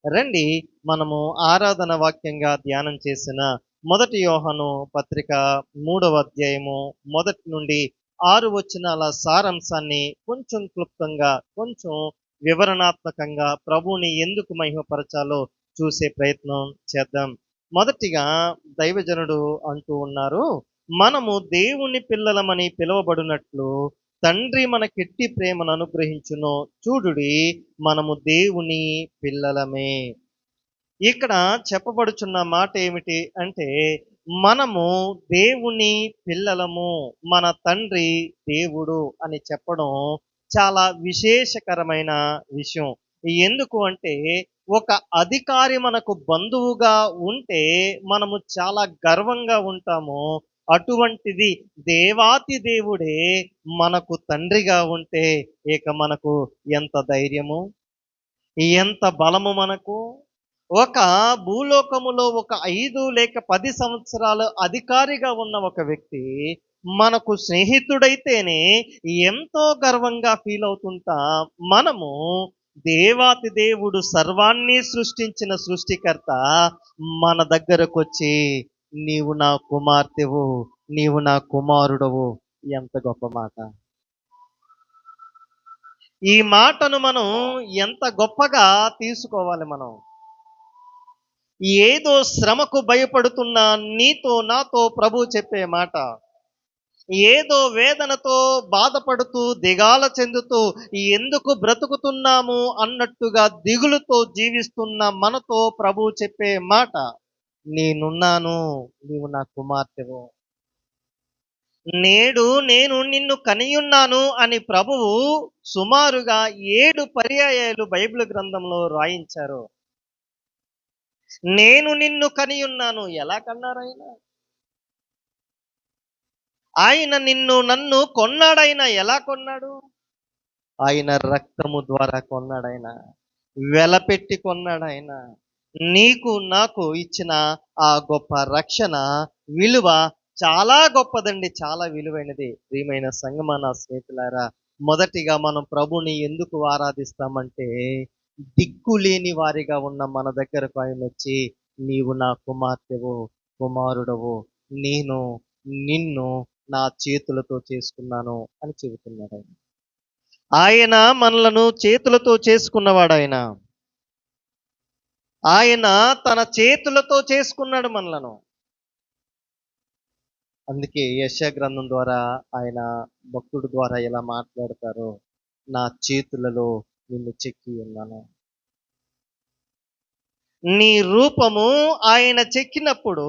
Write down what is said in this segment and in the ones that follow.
రండి మనము ఆరాధన వాక్యంగా ధ్యానం చేసిన మొదటి యోహాను పత్రిక 3వ అధ్యాయము మొదటి నుండి 6 వచనాల సారాంశాన్ని కొంచెం క్లుప్తంగా, కొంచెం వివరణాత్మకంగా ప్రభువుని ఎందుకు మహిమపరచాలో చూసే ప్రయత్నం చేద్దాం. మొదటిగా దైవజనుడు అంటూ ఉన్నారు, మనము దేవుని పిల్లలమని పిలువబడినట్లు తండ్రి మనకెట్టి ప్రేమను అనుగ్రహించును చూడుడి, మనము దేవుని పిల్లలమే. ఇక్కడ చెప్పబడుచున్న మాట ఏమిటి అంటే, మనము దేవుని పిల్లలము, మన తండ్రి దేవుడు అని చెప్పడం చాలా విశేషకరమైన విషయం. ఎందుకు అంటే, ఒక అధికారి మనకు బంధువుగా ఉంటే మనము చాలా గర్వంగా ఉంటాము. అటువంటిది దేవాతి దేవుడే మనకు తండ్రిగా ఉంటే ఇక మనకు ఎంత ధైర్యము, ఎంత బలము మనకు. ఒక భూలోకములో ఒక 5 లేక 10 సంవత్సరాలు అధికారిగా ఉన్న ఒక వ్యక్తి మనకు స్నేహితుడైతేనే ఎంతో గర్వంగా ఫీల్ అవుతుంటా, మనము దేవాతి దేవుడు సర్వాన్ని సృష్టించిన సృష్టికర్త మన దగ్గరకొచ్చి నీవు నా కుమార్తెవు, నీవు నా కుమారుడవు, ఎంత గొప్ప మాట. ఈ మాటను మనం ఎంత గొప్పగా తీసుకోవాలి. మనం ఏదో శ్రమకు భయపడుతున్న నీతో నాతో ప్రభు చెప్పే మాట, ఏదో వేదనతో బాధపడుతూ దిగాల చెందుతూ ఎందుకు బ్రతుకుతున్నాము అన్నట్టుగా దిగులుతో జీవిస్తున్న మనతో ప్రభు చెప్పే మాట, నేనున్నాను, నీవు నా కుమార్తెవు, నేడు నేను నిన్ను కనియున్నాను అని ప్రభువు సుమారుగా 7 పర్యాయాలు బైబిల్ గ్రంథంలో రాయించారు. నేను నిన్ను కనియున్నాను. ఎలా కన్నారు ఆయన? ఆయన నిన్ను నన్ను కొన్నాడైనా. ఎలా కొన్నాడు? ఆయన రక్తము ద్వారా కొన్నాడాయన, వెలపెట్టి కొన్నాడాయన. నీకు నాకు ఇచ్చిన ఆ గొప్ప రక్షణ విలువ చాలా గొప్పదండి, చాలా విలువైనది. ప్రియమైన సంగమా, నా స్నేహితులారా, మొదటిగా మనం ప్రభుని ఎందుకు ఆరాధిస్తామంటే, దిక్కులేని వారిగా ఉన్న మన దగ్గరకు ఆయన వచ్చి నీవు నా కుమార్తెవు, కుమారుడవు, నేను నిన్ను నా చేతులతో చేసుకున్నాను అని చెబుతున్నాడు ఆయన. ఆయన మనలను చేతులతో చేసుకున్నవాడు. ఆయన తన చేతులతో చేసుకున్నాడు మనలను. అందుకే యెషయా గ్రంథం ద్వారా ఆయన భక్తుడు ద్వారా ఇలా మాట్లాడతారు, నా చేతులలో నిన్ను చెక్కి ఉన్నాను. నీ రూపము ఆయన చెక్కినప్పుడు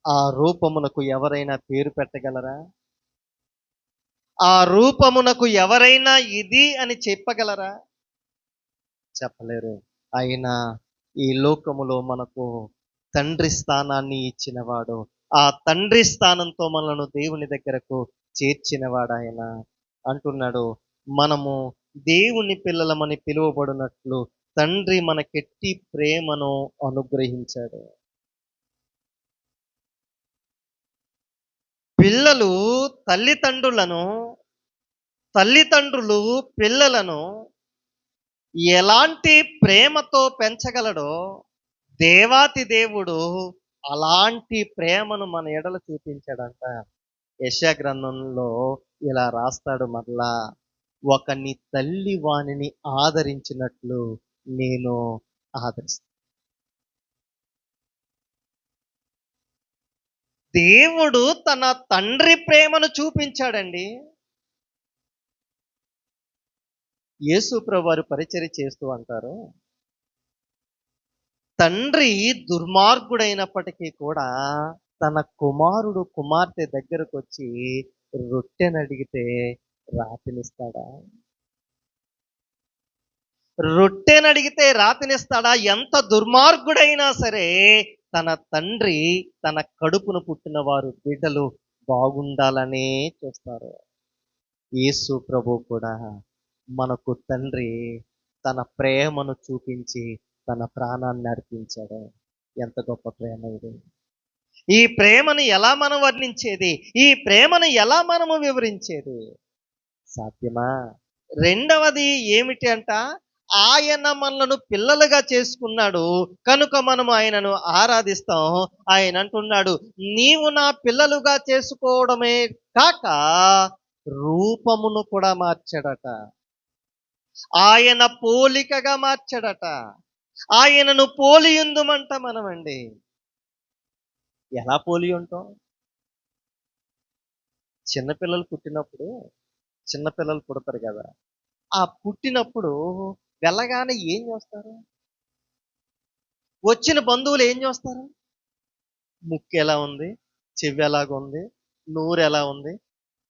ఆ రూపమునకు ఎవరైనా పేరు పెట్టగలరా? ఆ రూపమునకు ఎవరైనా ఇది అని చెప్పగలరా? చెప్పలేరు. అయినా ఈ లోకములో మనకు తండ్రి స్థానాన్ని ఇచ్చినవాడు, ఆ తండ్రి స్థానంతో మనలను దేవుని దగ్గరకు చేర్చినవాడు ఆయన. అంటున్నాడు, మనము దేవుని పిల్లలమని పిలువబడినట్లు తండ్రి మనకెట్టి ప్రేమను అనుగ్రహించాడు. పిల్లలు తల్లిదండ్రులను, తల్లిదండ్రులు పిల్లలను ఎలాంటి ప్రేమతో పెంచగలడో దేవాతి దేవుడు అలాంటి ప్రేమను మన ఎడల చూపించాడంట. యెషయా గ్రంథంలో ఇలా రాస్తాడు మరలా, ఒకని తల్లి వానిని ఆదరించినట్లు నేను ఆదరిస్తాను. దేవుడు తన తండ్రి ప్రేమను చూపించాడండి. యేసు ప్రభువారు పరిచర్య చేస్తూ అంటారు, తండ్రి దుర్మార్గుడైనప్పటికీ కూడా తన కుమారుడు కుమార్తె దగ్గరకు వచ్చి రొట్టెనడిగితే రాతినిస్తాడా? రొట్టెనడిగితే రాతినిస్తాడా? ఎంత దుర్మార్గుడైనా సరే తన తండ్రి తన కడుపును పుట్టిన వారు బిడ్డలు బాగుండాలనే చూస్తారు. యేసు ప్రభు కూడా మనకు తండ్రి తన ప్రేమను చూపించి తన ప్రాణాన్ని అర్పించాడు. ఎంత గొప్ప ప్రేమ ఇది! ఈ ప్రేమను ఎలా మనం వర్ణించేది? ఈ ప్రేమను ఎలా మనము వివరించేది? సాధ్యమా? రెండవది ఏమిటి అంట, ఆయన మనలను పిల్లలుగా చేసుకున్నాడు కనుక మనము ఆయనను ఆరాధిస్తాం. ఆయన అంటున్నాడు, నీవు నా పిల్లలుగా చేసుకోవడమే కాక రూపమును కూడా మార్చాడట. ఆయన పోలికగా మార్చాడట. ఆయనను పోలియుందుమంట మనమండి. ఎలా పోలి ఉంటాం? చిన్నపిల్లలు పుట్టినప్పుడు చిన్నపిల్లలు పుడతారు కదా! ఆ పుట్టినప్పుడు వెళ్ళగానే ఏం చూస్తారు? వచ్చిన బంధువులు ఏం చూస్తారు? ముక్కు ఎలా ఉంది? చెవి ఎలాగుంది? నోరు ఎలా ఉంది?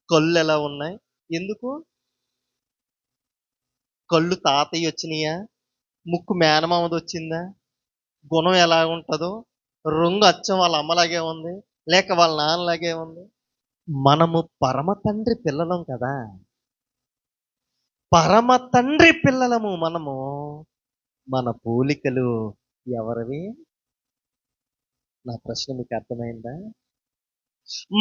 కళ్ళు ఎలా ఉన్నాయి? ఎందుకు? కళ్ళు తాతయ్య వచ్చినాయా? ముక్కు మేనమామది వచ్చిందా? గుణం ఎలా ఉంటదో? రంగు అచ్చం వాళ్ళ అమ్మలాగే ఉంది, లేక వాళ్ళ నాన్నలాగే ఉంది. మనము పరమ తండ్రి పిల్లలం కదా! పరమ తండ్రి పిల్లలము మనము. మన పోలికలు ఎవరివి? నా ప్రశ్న మీకు అర్థమైందా?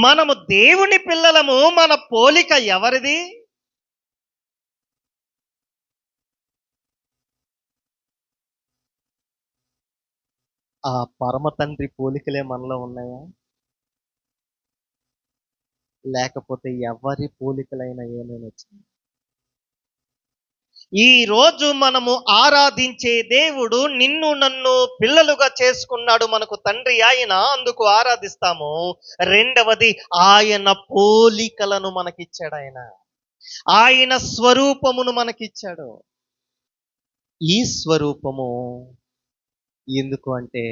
మనము దేవుని పిల్లలము. మన పోలిక ఎవరిది? ఆ పరమ తండ్రి పోలికలే మనలో ఉన్నాయా? లేకపోతే ఎవరి పోలికలైనా ఏమైనా వచ్చినాయా? ఈ రోజు మనము ఆరాధించే దేవుడు నిన్ను నన్ను పిల్లలుగా చేసుకున్నాడు. మనకు తండ్రి ఆయన, అందుకు ఆరాధిస్తాము. రెండవది, ఆయన పోలికలను మనకిచ్చాడు ఆయన. ఆయన స్వరూపమును మనకిచ్చాడు. ఈ స్వరూపము ఎందుకు అంటే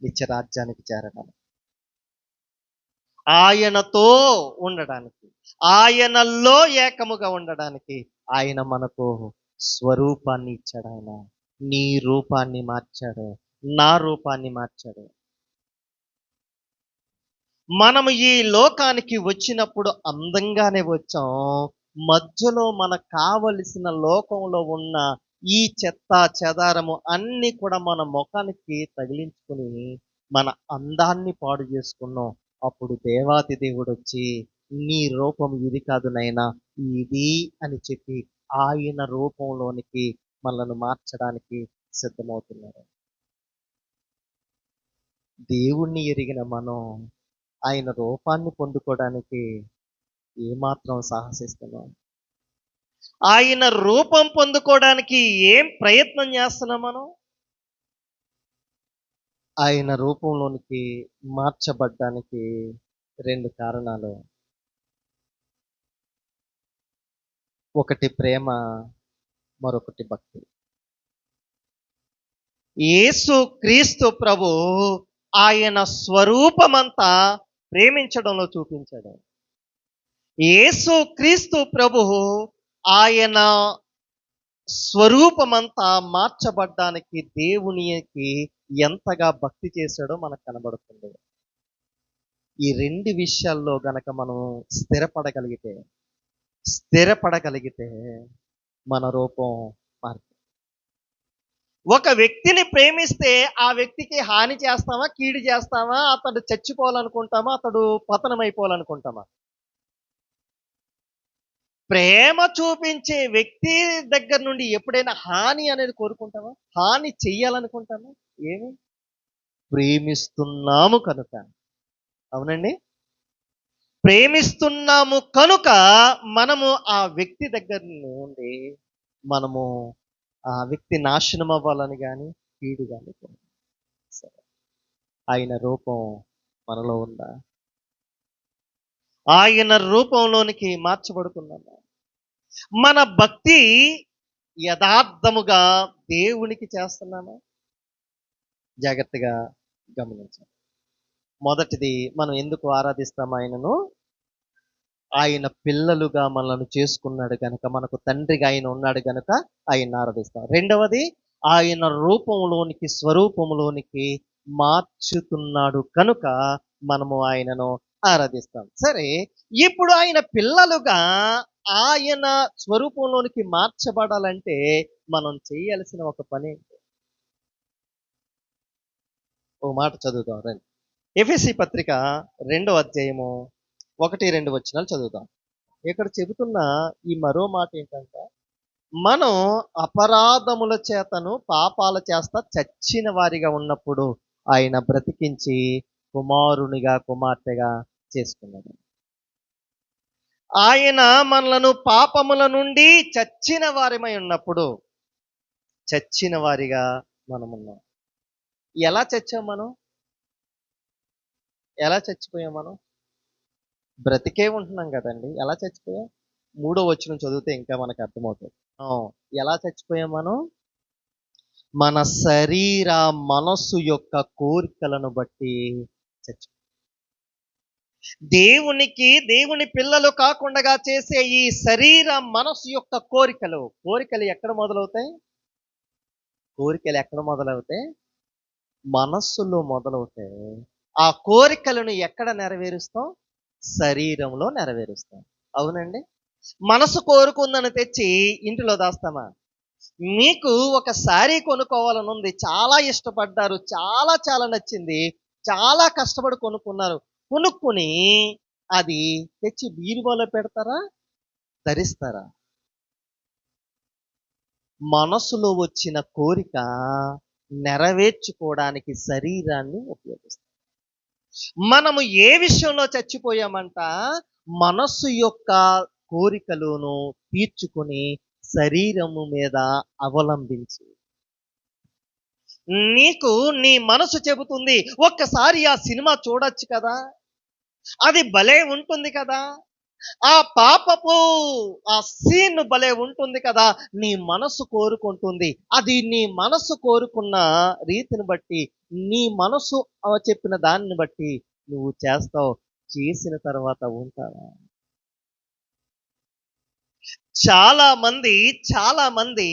నిత్యరాజ్యానికి చేరడానికి, ఆయనతో ఉండడానికి, ఆయనలో ఏకముగా ఉండడానికి ఆయన మనకు స్వరూపాన్ని ఇచ్చాడు. ఆయన నీ రూపాన్ని మార్చాడు, నా రూపాన్ని మార్చాడు. మనము ఈ లోకానికి వచ్చినప్పుడు అందంగానే వచ్చాం. మధ్యలో మనకు కావలసిన లోకంలో ఉన్న ఈ చెత్త చెదారము అన్ని కూడా మన ముఖానికి తగిలించుకుని మన అందాన్ని పాడు చేసుకున్నాం. అప్పుడు దేవాతి దేవుడు వచ్చి, నీ రూపం ఇది కాదు నైనా, ఇది అని చెప్పి ఆయన రూపంలోనికి మనల్ని మార్చడానికి సిద్ధమవుతున్నారు. దేవుణ్ణి ఎరిగిన మనం ఆయన రూపాన్ని పొందుకోవడానికి ఏమాత్రం సాహసిస్తున్నాం? ఆయన రూపం పొందుకోవడానికి ఏం ప్రయత్నం చేస్తున్నాం మనం? ఆయన రూపంలోనికి మార్చబడ్డానికి 2 కారణాలు. ఒకటి ప్రేమ, మరొకటి భక్తి. యేసు క్రీస్తు ప్రభు ఆయన స్వరూపమంతా ప్రేమించడంలో చూపించాడు. యేసు క్రీస్తు ప్రభు ఆయన స్వరూపమంతా మార్చబడ్డానికి దేవునికి ఎంతగా భక్తి చేశాడో మనకు కనబడుతుంది. ఈ 2 విషయాల్లో గనక మనం స్థిరపడగలిగితే మన రూపం మారుతుంది. ఒక వ్యక్తిని ప్రేమిస్తే ఆ వ్యక్తికి హాని చేస్తామా, కీడు చేస్తామా, అతడు చచ్చిపోవాలనుకుంటామా, అతడు పతనమైపోవాలనుకుంటామా? ప్రేమ చూపించే వ్యక్తి దగ్గర నుండి ఎప్పుడైనా హాని అనేది కోరుకుంటామా? హాని చెయ్యాలనుకుంటామా? ఏమి? ప్రేమిస్తున్నాము కనుక. అవునండి? ప్రేమిస్తున్నాము కనుక మనము ఆ వ్యక్తి దగ్గర నుండి మనము ఆ వ్యక్తి నాశనం అవ్వాలని కానీ, కీడు కానీ సరే. ఆయన రూపం మనలో ఉందా? ఆయన రూపంలోనికి మార్చబడుతున్నామా? మన భక్తి యథార్థముగా దేవునికి చేస్తున్నామా? జాగ్రత్తగా గమనించాలి. మొదటిది, మనం ఎందుకు ఆరాధిస్తాం ఆయనను? ఆయన పిల్లలుగా మనల్ని చేసుకున్నాడు గనక, మనకు తండ్రిగా ఆయన ఉన్నాడు గనక ఆయన ఆరాధిస్తాం. రెండవది, ఆయన రూపంలోనికి స్వరూపంలోనికి మార్చుతున్నాడు కనుక మనము ఆయనను ఆరాధిస్తాం. సరే, ఇప్పుడు ఆయన పిల్లలుగా ఆయన స్వరూపంలోనికి మార్చబడాలంటే మనం చేయాల్సిన ఒక పని. ఓ మాట చదువుదాం రండి. ఎఫెసీ పత్రిక 2వ అధ్యాయము 1, 2 వచనాలు చదువుదాం. ఇక్కడ చెబుతున్న ఈ మరో మాట ఏంటంటే, మనం అపరాధముల చేతను పాపాల చేత చచ్చిన వారిగా ఉన్నప్పుడు ఆయన బ్రతికించి కుమారునిగా కుమార్తెగా చేసుకున్నాడు. ఆయన మనలను పాపముల నుండి చచ్చిన వారిమై ఉన్నప్పుడు చచ్చిన వారిగా మనమున్నాం. ఎలా చచ్చాం మనం? ఎలా చచ్చిపోయాం మనం? బ్రతికే ఉంటున్నాం కదండి. ఎలా చచ్చిపోయాం? 3వ వచనం చదివితే ఇంకా మనకు అర్థమవుతుంది. ఆ, ఎలా చచ్చిపోయాం మనం? మన శరీర మనస్సు యొక్క కోరికలను బట్టి చచ్చిపోయాం. దేవుని పిల్లలు కాకుండా చేసే ఈ శరీర మనస్సు యొక్క కోరికలు ఎక్కడ మొదలవుతాయి? కోరికలు ఎక్కడ మొదలవుతాయి? మనస్సులో మొదలవుతాయి. ఆ కోరికలను ఎక్కడ నెరవేరుస్తాం? శరీరంలో నెరవేరుస్తాం. అవునండి. మనసు కోరుకుందని తెచ్చి ఇంటిలో దాస్తామా? మీకు ఒక శారీ కొనుక్కోవాలని ఉంది, చాలా ఇష్టపడ్డారు, చాలా చాలా నచ్చింది, చాలా కష్టపడి కొనుక్కున్నారు. కొనుక్కుని అది తెచ్చి బీరువాలో పెడతారా? ధరిస్తారా? మనసులో వచ్చిన కోరిక నెరవేర్చుకోవడానికి శరీరాన్ని ఉపయోగిస్తాం. మనము ఏ విషయంలో చచ్చిపోయామంట? మనస్సు యొక్క కోరికలను తీర్చుకొని శరీరము మీద అవలంబించి. నీకు నీ మనసు చెబుతుంది, ఒక్కసారి ఆ సినిమా చూడొచ్చు కదా, అది భలే ఉంటుంది కదా, ఆ పాపపు ఆ సీన్ భలే ఉంటుంది కదా, నీ మనసు కోరుకుంటుంది. అది నీ మనసు కోరుకున్న రీతిని బట్టి, నీ మనసు చెప్పిన దాన్ని బట్టి నువ్వు చేస్తావు. చేసిన తర్వాత ఉంటావా? చాలా మంది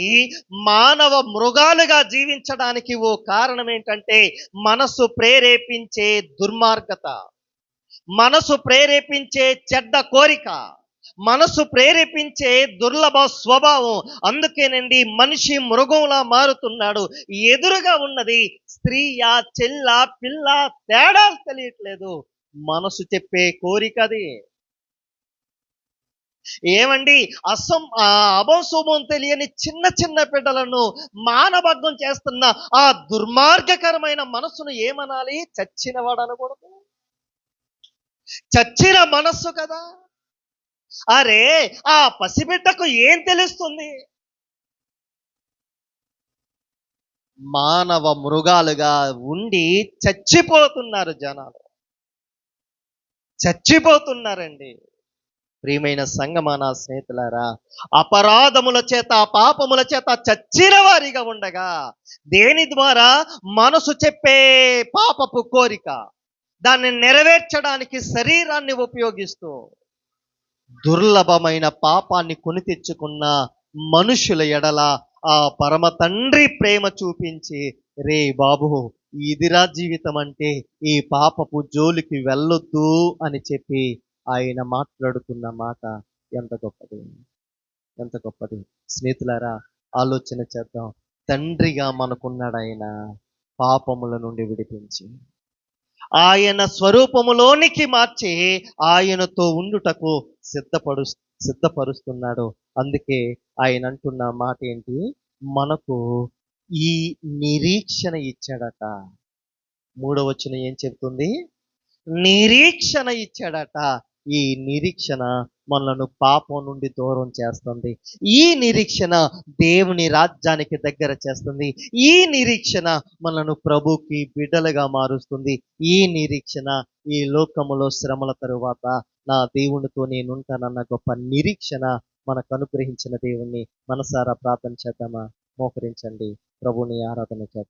మానవ మృగాలుగా జీవించడానికి ఓ కారణం ఏంటంటే మనసు ప్రేరేపించే దుర్మార్గత, మనసు ప్రేరేపించే చెడ్డ కోరిక, మనసు ప్రేరేపించే దుర్లభ స్వభావం. అందుకేనండి మనిషి మృగంలా మారుతున్నాడు. ఎదురుగా ఉన్నది స్త్రీయా, చెల్ల, పిల్ల, తేడా తెలియట్లేదు. మనసు చెప్పే కోరికది. ఏమండి, అభంశుభం తెలియని చిన్న చిన్న బిడ్డలను మానభంగం చేస్తున్న ఆ దుర్మార్గకరమైన మనసును ఏమనాలి? చచ్చినవాడు అనకూడదు. చచ్చిన మనస్సు కదా. అరే, ఆ పసిబిడ్డకు ఏం తెలుస్తుంది? మానవ మృగాలుగా ఉండి చచ్చిపోతున్నారు జనాలు. చచ్చిపోతున్నారండి. ప్రియమైన సంగమా, నా స్నేహితులారా, అపరాధముల చేత పాపముల చేత చచ్చిన వారిగా ఉండగా దేని ద్వారా? మనసు చెప్పే పాపపు కోరిక, దాన్ని నెరవేర్చడానికి శరీరాన్ని ఉపయోగిస్తూ దుర్లభమైన పాపాన్ని కొని తెచ్చుకున్న మనుషుల ఎడల ఆ పరమ తండ్రి ప్రేమ చూపించి, రే బాబు, ఇదిరా జీవితం అంటే, ఈ పాపపు జోలికి వెళ్ళొద్దు అని చెప్పి ఆయన మాట్లాడుతున్న మాట ఎంత గొప్పది, ఎంత గొప్పది. స్నేహితులారా, ఆలోచన చేద్దాం. తండ్రిగా మనకున్నాడు ఆయన, పాపముల నుండి విడిపించి ఆయన స్వరూపములోనికి మార్చి ఆయనతో ఉండుటకు సిద్ధపరుస్తున్నాడు. అందుకే ఆయన అంటున్న మాట ఏంటి? మనకు ఈ నిరీక్షణ ఇచ్చాడట. 3వ వచనం ఏం చెప్తుంది? నిరీక్షణ ఇచ్చాడట. ఈ నిరీక్షణ మనలను పాపం నుండి దూరం చేస్తుంది. ఈ నిరీక్షణ దేవుని రాజ్యానికి దగ్గర చేస్తుంది. ఈ నిరీక్షణ మనను ప్రభుకి బిడ్డలుగా మారుస్తుంది. ఈ నిరీక్షణ ఈ లోకములో శ్రమల తరువాత నా దేవునితో నేనుంటానన్న గొప్ప నిరీక్షణ మనకు అనుగ్రహించిన దేవుణ్ణి మనసారా ప్రార్థన చేద్దామా? మోకరించండి, ప్రభుని ఆరాధన చేద్దాం.